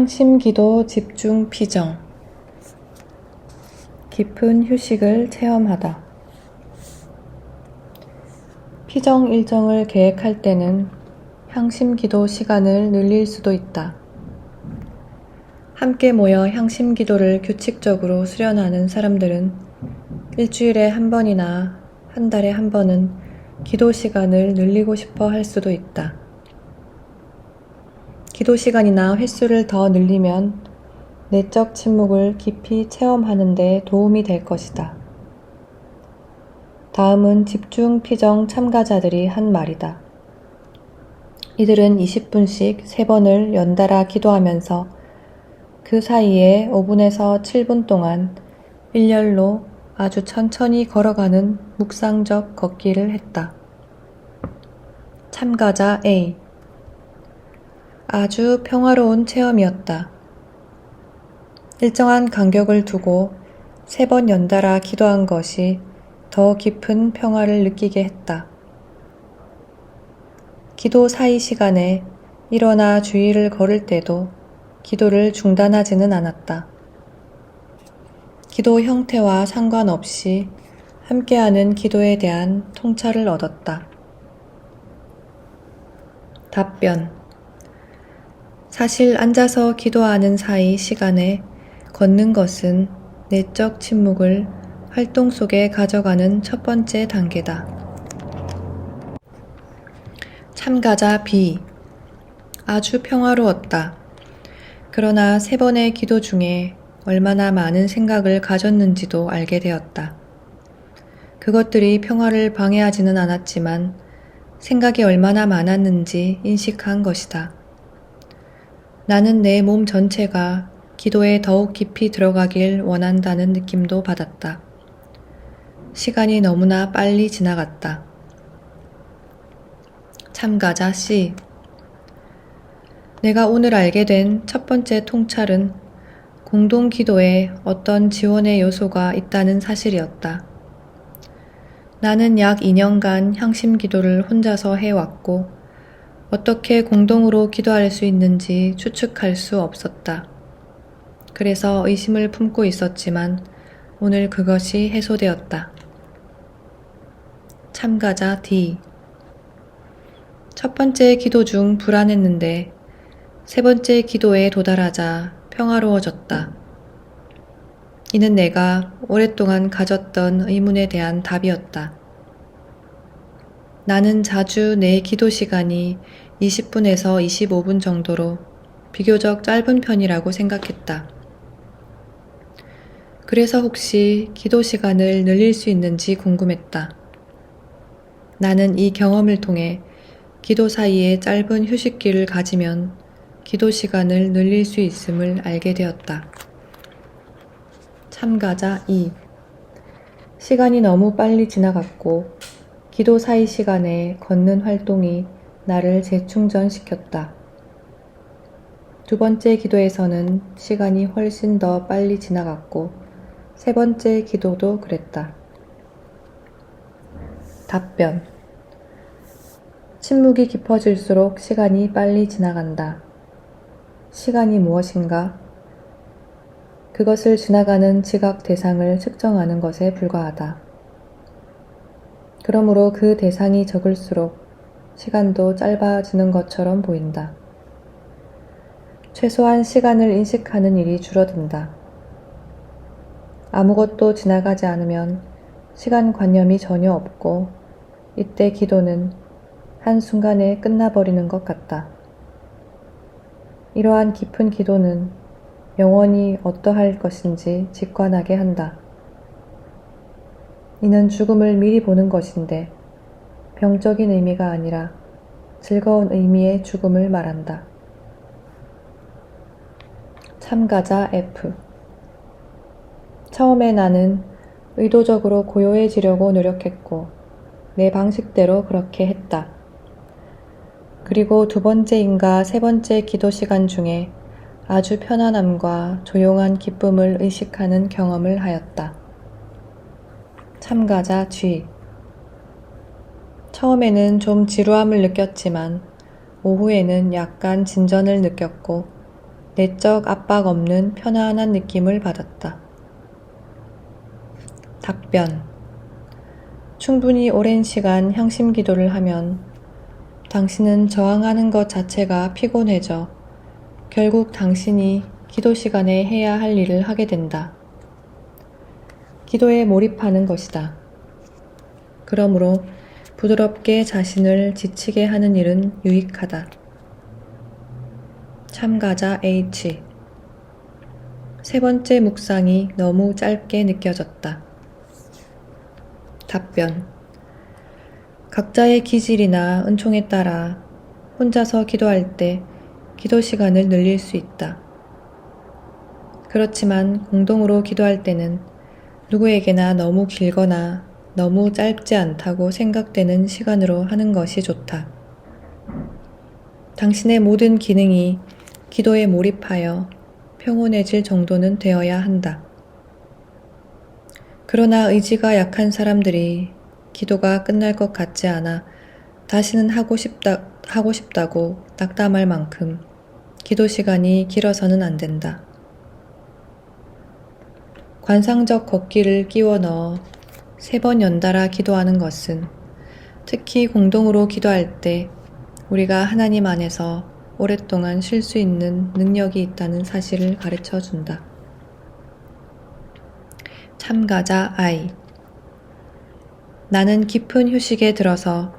향심기도 집중 피정. 깊은 휴식을 체험하다. 피정 일정을 계획할 때는 향심기도 시간을 늘릴 수도 있다. 함께 모여 향심기도를 규칙적으로 수련하는 사람들은 일주일에 한 번이나 한 달에 한 번은 기도 시간을 늘리고 싶어 할 수도 있다. 기도 시간이나 횟수를 더 늘리면 내적 침묵을 깊이 체험하는 데 도움이 될 것이다. 다음은 집중 피정 참가자들이 한 말이다. 이들은 20분씩 3번을 연달아 기도하면서 그 사이에 5분에서 7분 동안 일렬로 아주 천천히 걸어가는 묵상적 걷기를 했다. 참가자 A. 아주 평화로운 체험이었다. 일정한 간격을 두고 3번 연달아 기도한 것이 더 깊은 평화를 느끼게 했다. 기도 사이 시간에 일어나 주의를 걸을 때도 기도를 중단하지는 않았다. 기도 형태와 상관없이 함께하는 기도에 대한 통찰을 얻었다. 답변. 사실 앉아서 기도하는 사이 시간에 걷는 것은 내적 침묵을 활동 속에 가져가는 첫 번째 단계다. 참가자 B. 아주 평화로웠다. 그러나 3번의 기도 중에 얼마나 많은 생각을 가졌는지도 알게 되었다. 그것들이 평화를 방해하지는 않았지만 생각이 얼마나 많았는지 인식한 것이다. 나는 내 몸 전체가 기도에 더욱 깊이 들어가길 원한다는 느낌도 받았다. 시간이 너무나 빨리 지나갔다. 참가자 C. 내가 오늘 알게 된 첫 번째 통찰은 공동 기도에 어떤 지원의 요소가 있다는 사실이었다. 나는 약 2년간 향심 기도를 혼자서 해왔고 어떻게 공동으로 기도할 수 있는지 추측할 수 없었다. 그래서 의심을 품고 있었지만 오늘 그것이 해소되었다. 참가자 D. 첫 번째 기도 중 불안했는데 3번째 기도에 도달하자 평화로워졌다. 이는 내가 오랫동안 가졌던 의문에 대한 답이었다. 나는 자주 내 기도 시간이 20분에서 25분 정도로 비교적 짧은 편이라고 생각했다. 그래서 혹시 기도 시간을 늘릴 수 있는지 궁금했다. 나는 이 경험을 통해 기도 사이에 짧은 휴식기를 가지면 기도 시간을 늘릴 수 있음을 알게 되었다. 참가자 2. 시간이 너무 빨리 지나갔고 기도 사이 시간에 걷는 활동이 나를 재충전시켰다. 2번째 기도에서는 시간이 훨씬 더 빨리 지나갔고 3번째 기도도 그랬다. 답변. 침묵이 깊어질수록 시간이 빨리 지나간다. 시간이 무엇인가? 그것을 지나가는 지각 대상을 측정하는 것에 불과하다. 그러므로 그 대상이 적을수록 시간도 짧아지는 것처럼 보인다. 최소한 시간을 인식하는 일이 줄어든다. 아무것도 지나가지 않으면 시간관념이 전혀 없고 이때 기도는 한순간에 끝나버리는 것 같다. 이러한 깊은 기도는 영원히 어떠할 것인지 직관하게 한다. 이는 죽음을 미리 보는 것인데 병적인 의미가 아니라 즐거운 의미의 죽음을 말한다. 참가자 F. 처음에 나는 의도적으로 고요해지려고 노력했고 내 방식대로 그렇게 했다. 그리고 2번째인가 3번째 기도 시간 중에 아주 편안함과 조용한 기쁨을 의식하는 경험을 하였다. 참가자 G. 처음에는 좀 지루함을 느꼈지만 오후에는 약간 진전을 느꼈고 내적 압박 없는 편안한 느낌을 받았다. 답변. 충분히 오랜 시간 향심 기도를 하면 당신은 저항하는 것 자체가 피곤해져 결국 당신이 기도 시간에 해야 할 일을 하게 된다. 기도에 몰입하는 것이다. 그러므로 부드럽게 자신을 지치게 하는 일은 유익하다. 참가자 H. 세 번째 묵상이 너무 짧게 느껴졌다. 답변. 각자의 기질이나 은총에 따라 혼자서 기도할 때 기도 시간을 늘릴 수 있다. 그렇지만 공동으로 기도할 때는 누구에게나 너무 길거나 너무 짧지 않다고 생각되는 시간으로 하는 것이 좋다. 당신의 모든 기능이 기도에 몰입하여 평온해질 정도는 되어야 한다. 그러나 의지가 약한 사람들이 기도가 끝날 것 같지 않아 다시는 하고 싶다고 낙담할 만큼 기도 시간이 길어서는 안 된다. 관상적 걷기를 끼워 넣어 3번 연달아 기도하는 것은 특히 공동으로 기도할 때 우리가 하나님 안에서 오랫동안 쉴 수 있는 능력이 있다는 사실을 가르쳐 준다. 참가자 I. 나는 깊은 휴식에 들어서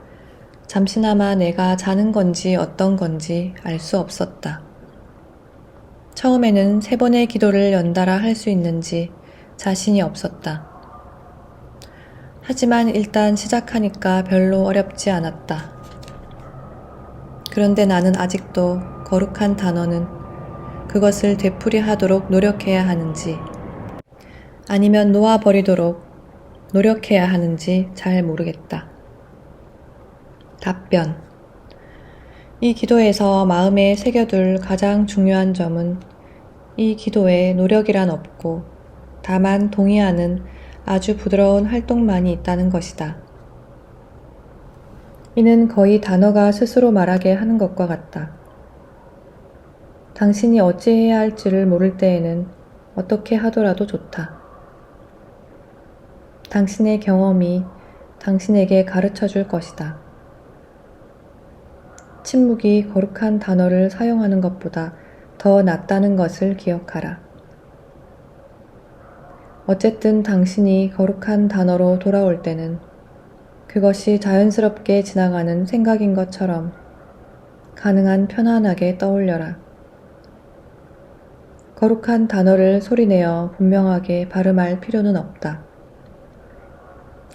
잠시나마 내가 자는 건지 어떤 건지 알 수 없었다. 처음에는 3번의 기도를 연달아 할 수 있는지 자신이 없었다. 하지만 일단 시작하니까 별로 어렵지 않았다. 그런데 나는 아직도 거룩한 단어는 그것을 되풀이하도록 노력해야 하는지 아니면 놓아버리도록 노력해야 하는지 잘 모르겠다. 답변. 이 기도에서 마음에 새겨둘 가장 중요한 점은 이 기도에 노력이란 없고 다만 동의하는 아주 부드러운 활동만이 있다는 것이다. 이는 거의 단어가 스스로 말하게 하는 것과 같다. 당신이 어찌해야 할지를 모를 때에는 어떻게 하더라도 좋다. 당신의 경험이 당신에게 가르쳐 줄 것이다. 침묵이 거룩한 단어를 사용하는 것보다 더 낫다는 것을 기억하라. 어쨌든 당신이 거룩한 단어로 돌아올 때는 그것이 자연스럽게 지나가는 생각인 것처럼 가능한 편안하게 떠올려라. 거룩한 단어를 소리내어 분명하게 발음할 필요는 없다.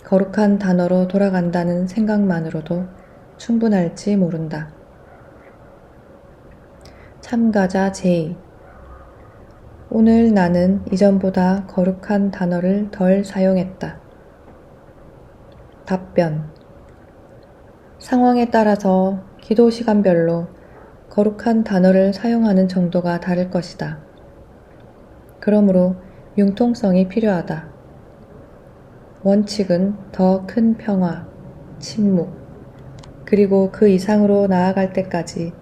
거룩한 단어로 돌아간다는 생각만으로도 충분할지 모른다. 참가자 J. 오늘 나는 이전보다 거룩한 단어를 덜 사용했다. 답변. 상황에 따라서 기도 시간별로 거룩한 단어를 사용하는 정도가 다를 것이다. 그러므로 융통성이 필요하다. 원칙은 더 큰 평화, 침묵, 그리고 그 이상으로 나아갈 때까지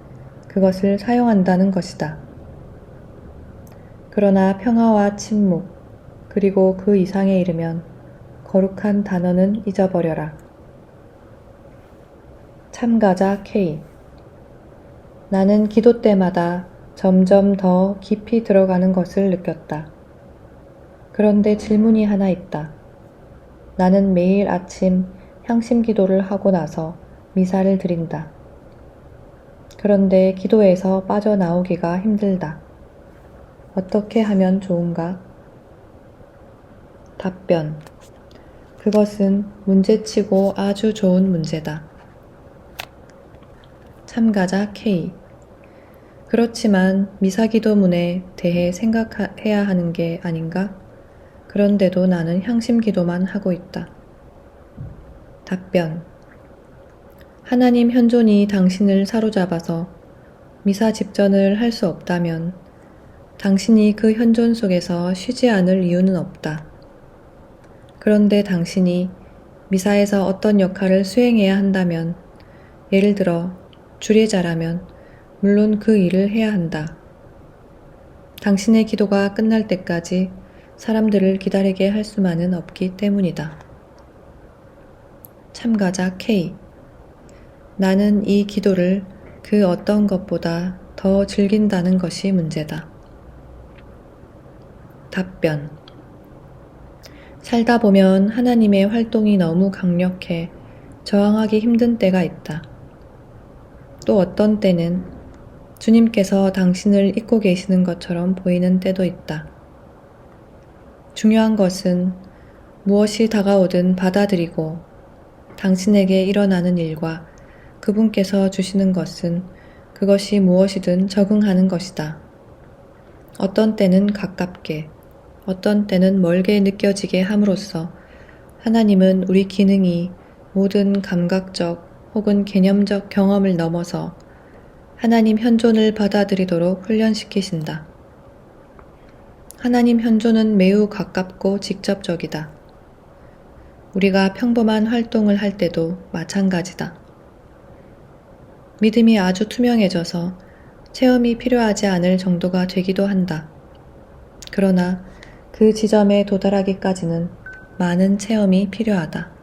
그것을 사용한다는 것이다. 그러나 평화와 침묵, 그리고 그 이상에 이르면 거룩한 단어는 잊어버려라. 참가자 K. 나는 기도 때마다 점점 더 깊이 들어가는 것을 느꼈다. 그런데 질문이 하나 있다. 나는 매일 아침 향심 기도를 하고 나서 미사를 드린다. 그런데 기도에서 빠져나오기가 힘들다. 어떻게 하면 좋은가? 답변. 그것은 문제치고 아주 좋은 문제다. 참가자 K. 그렇지만 미사기도문에 대해 생각해야 하는 게 아닌가? 그런데도 나는 향심 기도만 하고 있다. 답변. 하나님 현존이 당신을 사로잡아서 미사 집전을 할 수 없다면 당신이 그 현존 속에서 쉬지 않을 이유는 없다. 그런데 당신이 미사에서 어떤 역할을 수행해야 한다면, 예를 들어 주례자라면 물론 그 일을 해야 한다. 당신의 기도가 끝날 때까지 사람들을 기다리게 할 수만은 없기 때문이다. 참가자 K. 나는 이 기도를 그 어떤 것보다 더 즐긴다는 것이 문제다. 답변. 살다 보면 하나님의 활동이 너무 강력해 저항하기 힘든 때가 있다. 또 어떤 때는 주님께서 당신을 잊고 계시는 것처럼 보이는 때도 있다. 중요한 것은 무엇이 다가오든 받아들이고 당신에게 일어나는 일과 그분께서 주시는 것은 그것이 무엇이든 적응하는 것이다. 어떤 때는 가깝게, 어떤 때는 멀게 느껴지게 함으로써 하나님은 우리 기능이 모든 감각적 혹은 개념적 경험을 넘어서 하나님 현존을 받아들이도록 훈련시키신다. 하나님 현존은 매우 가깝고 직접적이다. 우리가 평범한 활동을 할 때도 마찬가지다. 믿음이 아주 투명해져서 체험이 필요하지 않을 정도가 되기도 한다. 그러나 그 지점에 도달하기까지는 많은 체험이 필요하다.